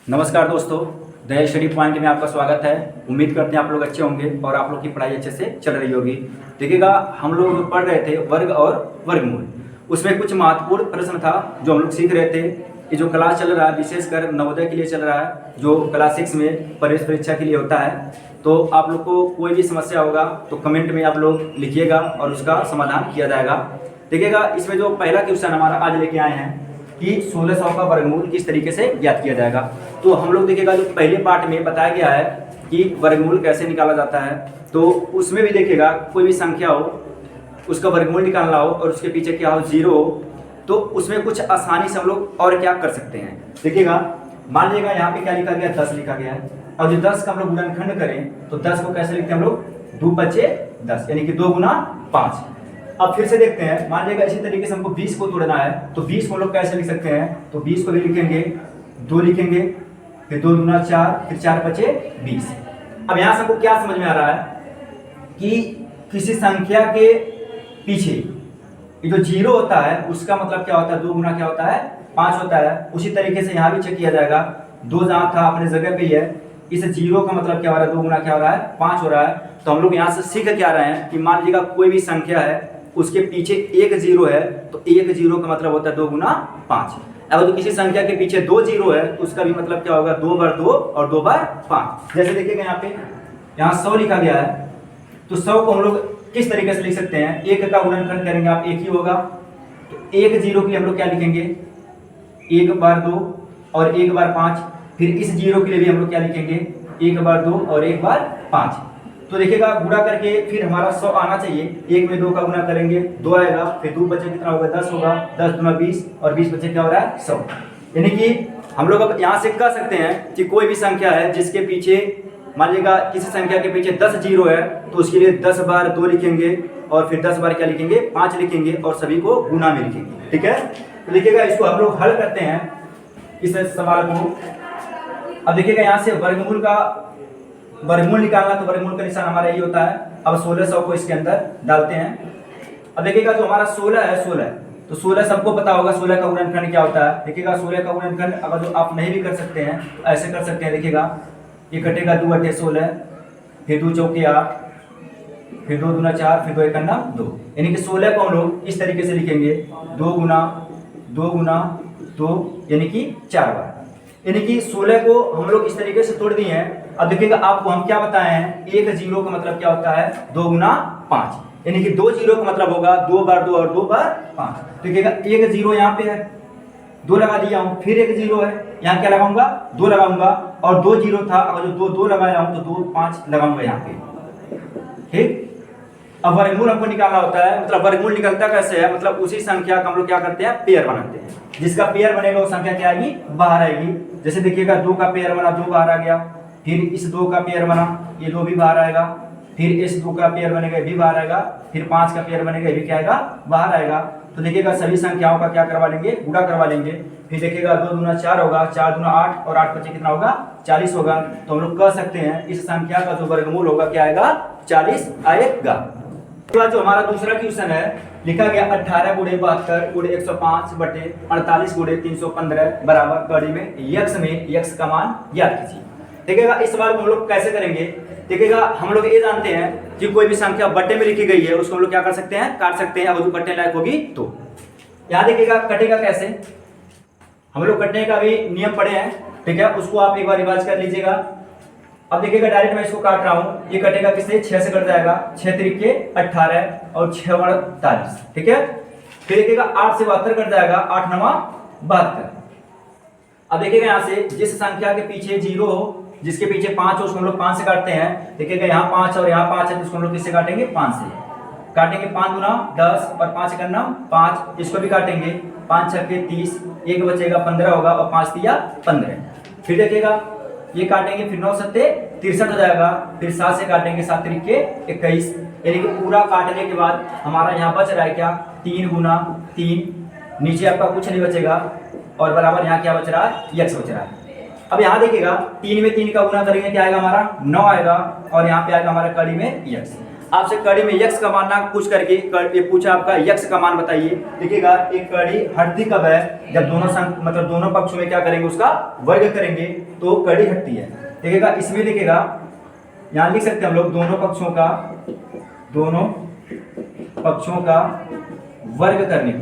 नमस्कार दोस्तों, the study point में आपका स्वागत है। उम्मीद करते हैं आप लोग अच्छे होंगे और आप लोग की पढ़ाई अच्छे से चल रही होगी। देखिएगा, हम लोग पढ़ रहे थे वर्ग और वर्गमूल। उसमें कुछ महत्वपूर्ण प्रश्न था जो हम लोग सीख रहे थे। ये जो क्लास चल रहा है विशेषकर नवोदय के लिए चल रहा है, जो क्लास 6 में प्रवेश परीक्षा के लिए होता है। तो आप लोग को कोई भी समस्या होगा तो कमेंट में आप लोग लिखिएगा और उसका समाधान किया जाएगा। देखिएगा, इसमें जो पहला क्वेश्चन हमारा आज लेके आए हैं कि 1600 का वर्गमूल किस तरीके से ज्ञात किया जाएगा। तो हम लोग देखिएगा, जो पहले पार्ट में बताया गया है कि वर्गमूल कैसे निकाला जाता है, तो उसमें भी देखिएगा कोई भी संख्या हो, उसका वर्गमूल निकालना हो और उसके पीछे क्या हो, जीरो हो, तो उसमें कुछ आसानी से हम लोग और क्या कर सकते हैं। देखिएगा, मान लीजिएगा यहाँ पे क्या लिखा गया, 10 लिखा गया है। और जो 10 का हम लोग गुणनखंड करें तो 10 को कैसे लिखते हैं हम लोग, 2 बचे 10, यानी कि 2 गुना 5। अब फिर से देखते हैं, मान लीजिएगा इसी तरीके से हमको 20 को तोड़ना है, तो 20 को लोग कैसे लिख सकते हैं, तो 20 को भी लिखेंगे, 2 लिखेंगे, फिर 2 गुना 4, फिर 4 बचे 20। अब यहाँ से हमको क्या समझ में आ रहा है कि किसी संख्या के पीछे ये जो जीरो होता है उसका मतलब क्या होता है, 2 गुना क्या होता है, 5 होता है। उसी तरीके से यहाँ भी चेक किया जाएगा, 2 जहाँ था अपने जगह पे ही है, इस जीरो का मतलब क्या हो रहा है, 2 गुना क्या हो रहा है, 5 हो रहा है। तो हम लोग यहाँ से सीख क्या रहे हैं कि मान लीजिएगा कोई भी संख्या है, उसके पीछे एक जीरो है, तो एक जीरो का मतलब होता है 2 गुना 5। अगर तो किसी संख्या के पीछे 2 जीरो है तो उसका भी मतलब क्या होगा, 2 बार 2 और 2 बार 5। जैसे देखिएगा यहाँ पे, यहाँ 100 लिखा गया है, तो 100 को हम लोग किस तरीके से लिख सकते हैं, एक का गुणनखंड करेंगे आप, एक ही होगा। तो एक जीरो के लिए हम लोग क्या लिखेंगे, 1 बार 2 और 1 बार 5। फिर इस जीरो के लिए भी हम लोग क्या लिखेंगे, 1 बार 2 और 1 बार 5। तो देखिएगा, गुणा करके फिर हमारा 100 आना चाहिए। 1 में 2 का गुणा करेंगे, 2 आएगा, फिर 2 बचे कितना होगा, 10 होगा, 10 गुना 20 और 20 बचे क्या हो रहा है, 100। यानी कि हम लोग अब यहाँ से कह सकते हैं कि कोई भी संख्या है जिसके पीछे, मान लीजिएगा किसी संख्या के पीछे 10 जीरो है, तो उसके लिए 10 बार 2 लिखेंगे और फिर 10 बार क्या लिखेंगे, 5 लिखेंगे और सभी को गुना में लिखेंगे। ठीक है, तो देखिएगा इसको हम लोग हल करते हैं इस सवाल को। अब देखिएगा, यहाँ से वर्गमूल निकालना, तो वर्गमूल का निशान हमारा यही होता है। अब 1600 को इसके अंदर डालते हैं। अब देखिएगा, जो हमारा 16 है, 16, तो 16 सबको पता होगा 16 का गुणनखंड क्या होता है। देखिएगा, 16 का गुणनखंड अगर जो आप नहीं भी कर सकते हैं तो ऐसे कर सकते हैं। देखिएगा, ये कटेगा 2 × 16, फिर 2 × 8, फिर 2 दूना 4, फिर 2 × 9 2, यानी कि 16 को हम लोग इस तरीके से लिखेंगे, 2 गुना 2 यानी कि 4 बार। यानी कि 16 को हम लोग इस तरीके से तोड़ दिए हैं। अब देखिएगा, आपको हम क्या बताए हैं, एक जीरो का मतलब क्या होता है, 2 गुना 5, यानी कि 2 जीरो का मतलब होगा 2 बार 2 और 2 बार 5। देखिएगा, एक जीरो यहाँ पे है, 2 लगा दिया हूँ, फिर एक जीरो है, यहाँ क्या लगाऊंगा, 2 लगाऊंगा, और 2 जीरो था, अगर जो 2 लगाया हूँ तो 2 5 लगाऊंगा यहाँ पे। ठीक, अब वर्गमूल हमको निकालना होता है। मतलब वर्गमूल निकलता कैसे है, मतलब उसी संख्या का हम लोग क्या करते हैं, पेयर बनाते हैं। जिसका पेयर बनेगा वो संख्या क्या आएगी, बाहर आएगी। जैसे देखिएगा, 2 का पेयर बना, 2 बाहर आ गया, फिर इस 2 का पेयर बना, ये 2 भी बाहर आएगा, फिर इस 2 का पेयर बनेगा, ये भी बाहर आएगा, फिर 5 का पेयर बनेगा, ये भी क्या आएगा, बाहर आएगा। तो देखिएगा, सभी संख्याओं का क्या करवा लेंगे, गुणा करवा लेंगे। फिर देखिएगा, 2 दूना 4 होगा, 4 दूना 8 और 8 बचे कितना होगा, 40 होगा। तो हम लोग कह सकते हैं इस संख्या का जो वर्गमूल होगा क्या आएगा, 40 आएगा। जो हमारा दूसरा क्वेश्चन है, लिखा गया 18 × 72 × 105 बटे 48 × 315 बराबर कड़ी में यक्स का मान ज्ञात कीजिए। देखिएगा, इस सवाल को हम लोग कैसे करेंगे। देखिएगा, हम लोग ये जानते हैं कि कोई भी संख्या बट्टे में लिखी गई है उसको हम लोग क्या कर सकते हैं, काट सकते हैं, अगर जो कटने लायक होगी तो। यहाँ देखिएगा, कटेगा कैसे, हम लोग कटने का भी नियम पढ़े हैं। ठीक है, उसको आप एक बार रिवाइज कर लीजिएगा। अब देखिएगा, डायरेक्ट मैं इसको काट रहा हूँ, ये कटेगा किससे, 6 से कट जाएगा, 6 त्रिके 18 और 6 × 48। ठीक है, फिर देखिएगा 8 से 72 कट जाएगा, 8 × 9 72। अब देखिएगा, यहाँ से जिस संख्या के पीछे जीरो हो, जिसके पीछे 5 हो, उसको हम लोग 5 से काटते हैं। देखिएगा, यहाँ 5 और यहाँ 5 है, तो उसको हम लोग किससे काटेंगे, 5 से काटेंगे। 5 गुना 10 और 5 × 9 5, इसको भी काटेंगे, 5 × 6 30, एक बचेगा 15 होगा और 5 × 3 15। फिर देखिएगा, ये काटेंगे, फिर 9 × 7 63 हो जाएगा, फिर 7 से काटेंगे, 7 त्रिके 21, यानी कि पूरा काटने के बाद हमारा यहाँ बच रहा है क्या, 3 गुना 3, नीचे आपका कुछ नहीं बचेगा और बराबर यहाँ क्या बच रहा है, यक्स बच रहा है। अब यहाँ देखिएगा, 3 में 3 का गुना करेंगे, क्या आएगा हमारा, 9 आएगा, और यहाँ पे आएगा हमारा कड़ी में यक्स। आपसे कड़ी में यक्स का मान ना पूछ करके ये पूछा आपका यक्स का मान बताइए। देखिएगा एक कड़ी हटती कब है, जब दोनों मतलब दोनों पक्षों में क्या करेंगे, उसका वर्ग करेंगे तो कड़ी हटती है। देखिएगा इसमें देखिएगा यहाँ लिख सकते हैं हम लोग दोनों पक्षों का वर्ग करने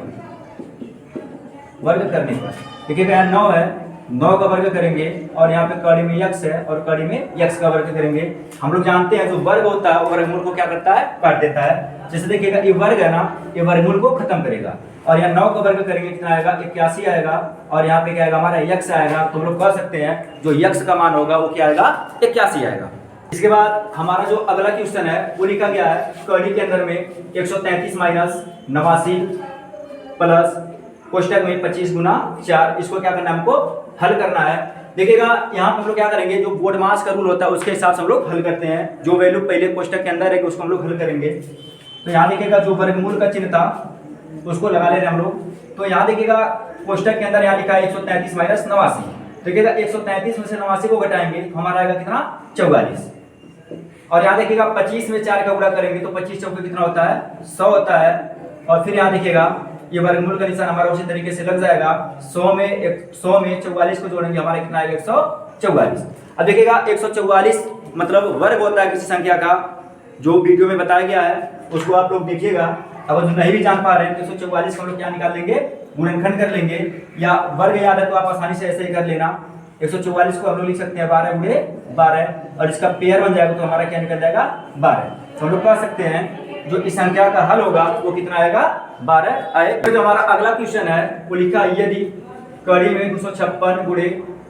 पर देखिएगा यहाँ 9 है, 9 का वर्ग करेंगे और यहाँ पे कड़ी में यक्स है और कड़ी में यक्स का वर्ग करेंगे। हम लोग जानते हैं जो वर्ग होता है वो वर्गमूल को क्या करता है, काट देता है। जैसे देखिएगा ये वर्ग है ना, ये वर्गमूल को खत्म करेगा और यहाँ 9 का वर्ग करेंगे कितना आएगा, 81 आएगा और यहाँ पे क्या आएगा हमारा यक्स आएगा। तो हम लोग कह सकते हैं जो यक्स का मान होगा वो क्या आएगा, 81 आएगा। इसके बाद हमारा जो अगला क्वेश्चन है वो लिखा गया है कड़ी के अंदर में 133 माइनस 89 प्लस कोष्टक में 25 गुना 4, इसको क्या करना है, हमको हल करना है। देखिएगा यहाँ पे हम लोग क्या करेंगे, जो बोर्ड मास का रूल होता है उसके हिसाब से हम लोग हल करते हैं। जो वैल्यू पहले कोष्टक के अंदर है उसको हम लोग हल करेंगे। तो यहाँ देखिएगा जो वर्गमूल का चिन्ह था उसको लगा ले रहे हैं हम लोग। तो यहाँ देखिएगा कोष्टक के अंदर यहाँ लिखा है 133 माइनस 89। देखिएगा 133 में से 89 को घटाएंगे तो हमारा आएगा कितना, 44। और यहाँ देखिएगा 25 में 4 का गुणा करेंगे तो 25 चौके कितना होता है, 100 होता है। और फिर यहाँ देखिएगा ये वर्गमूल का निशान हमारा उसी तरीके से लग जाएगा। 100 में 44 को जोड़ेंगे हमारा कितना आएगा, 144। अब देखिएगा 144 मतलब वर्ग होता है किसी संख्या का, जो वीडियो में बताया गया है उसको आप लोग देखिएगा। अगर जो नहीं भी जान पा रहे हैं तो 144 को हम लोग क्या निकाल लेंगे, गुणनखंड कर लेंगे, या वर्ग याद है तो आप आसानी से ऐसे ही कर लेना। 144 को हम लोग लिख सकते हैं 12 गुणे 12 और इसका पेयर बन जाएगा तो हमारा क्या निकल जाएगा, 12। तो हम लोग कह सकते हैं जो इस संख्या का हल होगा वो कितना आएगा, 12 आए। तो जो हमारा अगला क्वेश्चन है वो लिखा यदि कड़ी में 256 गुणे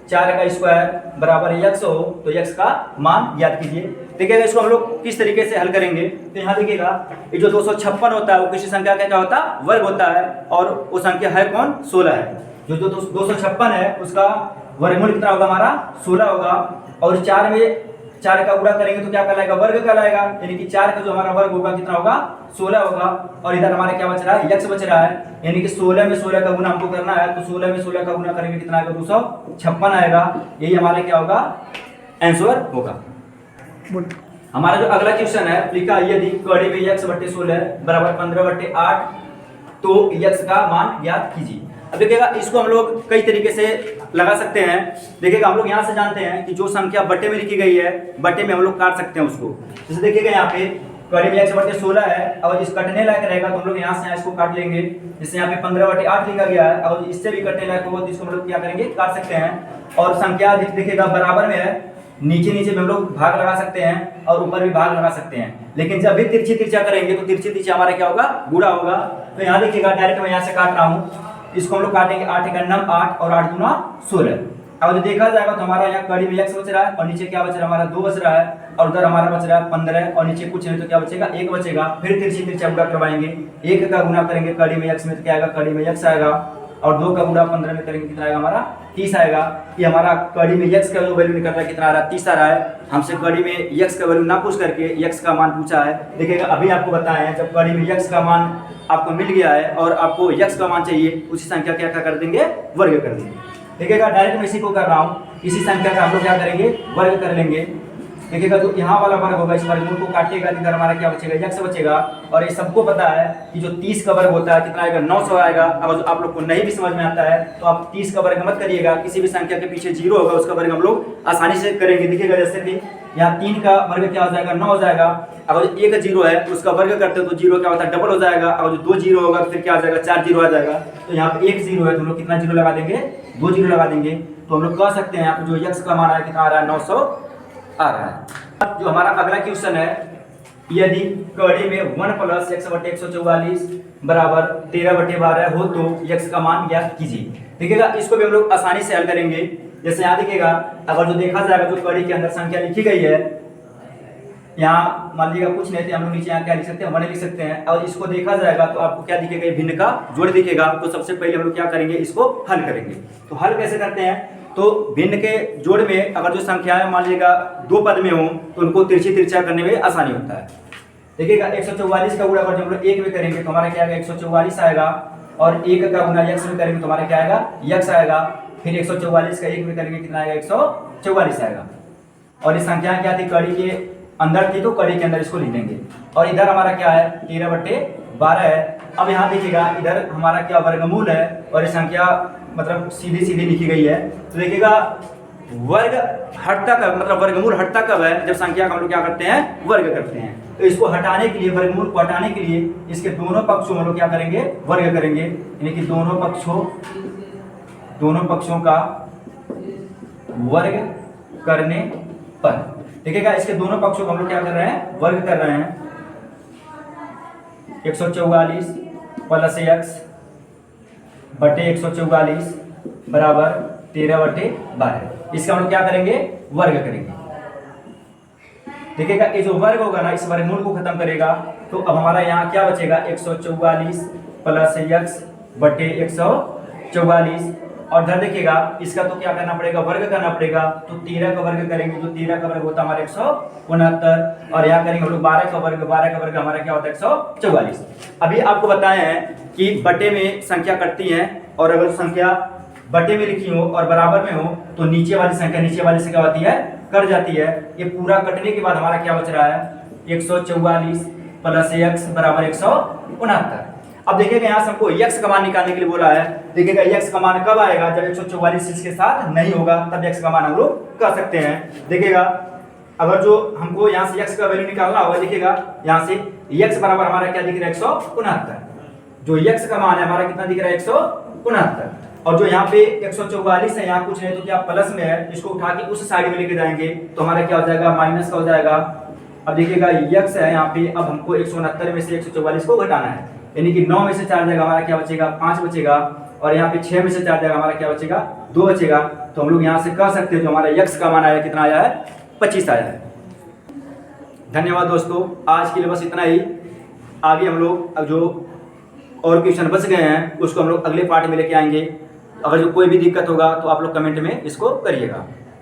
4 का स्क्वायर बराबर यक्स हो तो यक्स का मान ज्ञात कीजिए। देखिएगा इसको हम लोग किस तरीके से हल करेंगे। तो यहाँ देखिएगा ये जो 256 होता है वो किसी संख्या का क्या होता है, वर्ग होता है और वो संख्या है कौन, 16 है। जो 256 है उसका वर्गमूल कितना होगा, हमारा 16 होगा। और 4 में 4 का गुणा करेंगे तो क्या कहलाएगा, वर्ग कहलाएगा। यानी कि 4 का जो हमारा वर्ग होगा कितना होगा, 16 होगा। और इधर हमारे क्या बच रहा है, यक्स बच रहा है। यानी कि 16 में 16 का गुणा हमको करना है तो 16 में 16 का गुणा करेंगे कितना आएगा, 256 आएगा। यही हमारा क्या होगा, आंसर होगा। हमारा जो अगला क्वेश्चन है लिखा यदि कड़ी में यक्स बटे 16 बराबर 15 बटे 8 तो यक्स का मान ज्ञात कीजिए। अब देखिएगा इसको हम लोग कई तरीके से लगा सकते हैं। देखिएगा हम लोग यहाँ से जानते हैं कि जो संख्या बटे में लिखी गई है बटे में हम लोग काट सकते हैं उसको। जैसे देखिएगा यहाँ पे कड़ी में यक्स बटे 16 है और इस कटने लायक रहेगा तो हम लोग यहाँ से इसको काट लेंगे। जैसे यहाँ पे 15 बटे 8 लिखा गया है और इससे भी कटने लायक होगा तो इसको हम लोग क्या करेंगे, काट सकते हैं। और संख्या देखिएगा बराबर में है, नीचे नीचे में हम लोग भाग लगा सकते हैं और ऊपर भी भाग लगा सकते हैं। लेकिन जब भी तिरछी तिरछा करेंगे तो तिरछी तिरछा हमारा क्या होगा, गुणा होगा। तो यहाँ देखिएगा डायरेक्ट मैं यहाँ से काट रहा हूँ, इसको हम लोग काटेंगे 8 × 9 8 और 8 × 16। अब जो देखा जाएगा तो हमारा यहाँ कड़ी में यक्स बच रहा है और नीचे क्या बच रहा है, हमारा 2 बच रहा है और उधर हमारा बच रहा है 15 और नीचे कुछ नहीं तो क्या बचेगा, 1 बचेगा। फिर तिरछी तिरछा गुणा करवाएंगे, 1 का गुणा करेंगे कड़ी में यक्स में तो क्या आएगा, कड़ी में यक्स आएगा। और 2 का गुणा 15 में करेंगे कितना आएगा, हमारा 30 आएगा। ये हमारा कड़ी में यक्स का जो वैल्यू निकल रहा है कितना आ रहा है, 30 आ रहा है। हमसे कड़ी में यक्स का वैल्यू ना पूछ करके यक्स का मान पूछा है। देखिएगा अभी आपको बताया है जब कड़ी में यक्स का मान आपको मिल गया है और आपको यक्स का मान चाहिए, उसी संख्या क्या कर देंगे, वर्ग कर देंगे। देखिएगा डायरेक्ट मैं इसी को कर रहा हूँ, इसी संख्या का हम लोग क्या करेंगे, वर्ग कर लेंगे। देखिएगा जो यहाँ वाला वर्ग होगा इस वर्गमूल को काटेगा तो इधर हमारा क्या बचेगा, यक्स बचेगा। और ये सबको पता है कि जो 30 का वर्ग होता है कितना आएगा, 900 आएगा। अगर जो आप लोग को नहीं भी समझ में आता है तो आप 30 का वर्ग मत करिएगा, किसी भी संख्या के पीछे 0 होगा उसका वर्ग हम लोग आसानी से करेंगे। देखिएगा जैसे कि यहाँ 3 का वर्ग क्या हो जाएगा, 9 हो जाएगा। अगर जो 1 0 है तो उसका वर्ग करते हो तो 0 क्या होता है, डबल हो जाएगा। अगर जो 2 0 होगा तो फिर क्या आ जाएगा, 4 0 आ जाएगा। तो यहाँ पे 1 0 है तो हम लोग कितना 0 लगा देंगे, 2 0 लगा देंगे। तो हम लोग कह सकते हैं यहाँ पे जो यक्स का मान है कितना आ रहा है, 900 आ रहा है। जो हमारा अगला क्वेश्चन है यदि कड़ी में 1 + x बटे 144 बराबर 13 बटे 12 हो तो यक्स का मान ज्ञात कीजिए। देखिएगा इसको भी हम लोग आसानी से हल करेंगे। जैसे यहाँ देखिएगा अगर जो देखा जाएगा जो कड़ी के अंदर संख्या लिखी गई है, यहाँ मान लीजिएगा कुछ नहीं थे, हम लोग नीचे यहाँ क्या लिख सकते हैं, 1 लिख सकते हैं। और इसको देखा जाएगा तो आपको क्या दिखेगा, भिन्न का जोड़ दिखेगा। तो सबसे पहले हम लोग क्या करेंगे, इसको हल करेंगे। तो हल कैसे करते हैं, तो भिन्न के जोड़ में अगर जो संख्याएं मान लीजिएगा 2 पद में हो तो उनको तिरछी तिरछा करने में आसानी होता है। देखिएगा 144 का गुणा जब हम लोग 1 में करेंगे तो हमारा क्या आएगा, 144 आएगा। और 1 का गुणा यक्स में करेंगे तो हमारा क्या आएगा, यक्स आएगा। फिर 144 का 1 में करेंगे कितना आएगा, 144 आएगा। और ये संख्या क्या थी, कड़ी के अंदर थी तो कड़ी के अंदर इसको लिख देंगे। और इधर हमारा क्या है 13/12 है। अब यहाँ देखिएगा इधर हमारा क्या वर्गमूल है और ये संख्या मतलब सीधी सीधी लिखी गई है। तो देखिएगा वर्ग हटता कब, मतलब वर्गमूल हटता कब है, जब संख्या का हम लोग क्या करते हैं वर्ग करते हैं। तो इसको हटाने के लिए, वर्गमूल को हटाने के लिए इसके दोनों पक्षों हम लोग क्या करेंगे वर्ग करेंगे, यानी कि दोनों पक्षों का वर्ग करने पर देखिएगा इसके दोनों पक्षों को हम लोग क्या कर रहे हैं वर्ग कर रहे हैं। 144 प्लस x बटे 144 बराबर 13/12। इसका हम लोग क्या करेंगे वर्ग करेंगे। देखिएगा ये जो वर्ग होगा ना इस वर्गमूल को खत्म करेगा, तो अब हमारा यहाँ क्या बचेगा 144 प्लस x बटे 144। और इधर देखिएगा इसका तो क्या करना पड़ेगा वर्ग करना पड़ेगा, तो 13 का वर्ग करेंगे तो 13 का वर्ग होता है हमारा 169। और यहाँ करेंगे हम लोग 12 का वर्ग, 12 का वर्ग हमारा क्या होता है 144। अभी आपको बताए हैं कि बटे में संख्या कटती है, और अगर संख्या बटे में लिखी हो और बराबर में हो तो नीचे वाली संख्या होती है कट जाती है। ये पूरा कटने के बाद हमारा क्या बच रहा है 144 प्लस x बराबर 169। अब देखिएगा यहाँ से हमको x का मान निकालने के लिए बोला है। देखिएगा x का मान कब आएगा, जब 144 इसके साथ नहीं होगा तब x का मान हम लोग कर सकते हैं। देखिएगा अगर जो हमको यहाँ से x का वैल्यू निकालना होगा, देखिएगा यहाँ से x बराबर हमारा क्या दिख रहा है 169। जो x का मान है हमारा कितना दिख रहा है 169। और जो यहाँ पे 144 है यहाँ कुछ नहीं तो क्या प्लस में है, इसको उठा के उस साइड में लेके जाएंगे तो हमारा क्या हो जाएगा माइनस का हो जाएगा। अब देखिएगा x है यहाँ पे, अब हमको 169 में से 144 को घटाना है, यानी कि 9 में से 4 जाएगा हमारा क्या बचेगा 5 बचेगा, और यहाँ पे 6 में से 4 जाएगा हमारा क्या बचेगा 2 बचेगा। तो हम लोग यहाँ से कह सकते हैं जो हमारा x का मान आया कितना आया है 25 आया है। धन्यवाद दोस्तों, आज के लिए बस इतना ही। आगे हम लोग जो और क्वेश्चन बच गए हैं उसको हम लोग अगले पार्ट में लेके आएंगे। अगर जो कोई भी दिक्कत होगा तो आप लोग कमेंट में इसको करिएगा।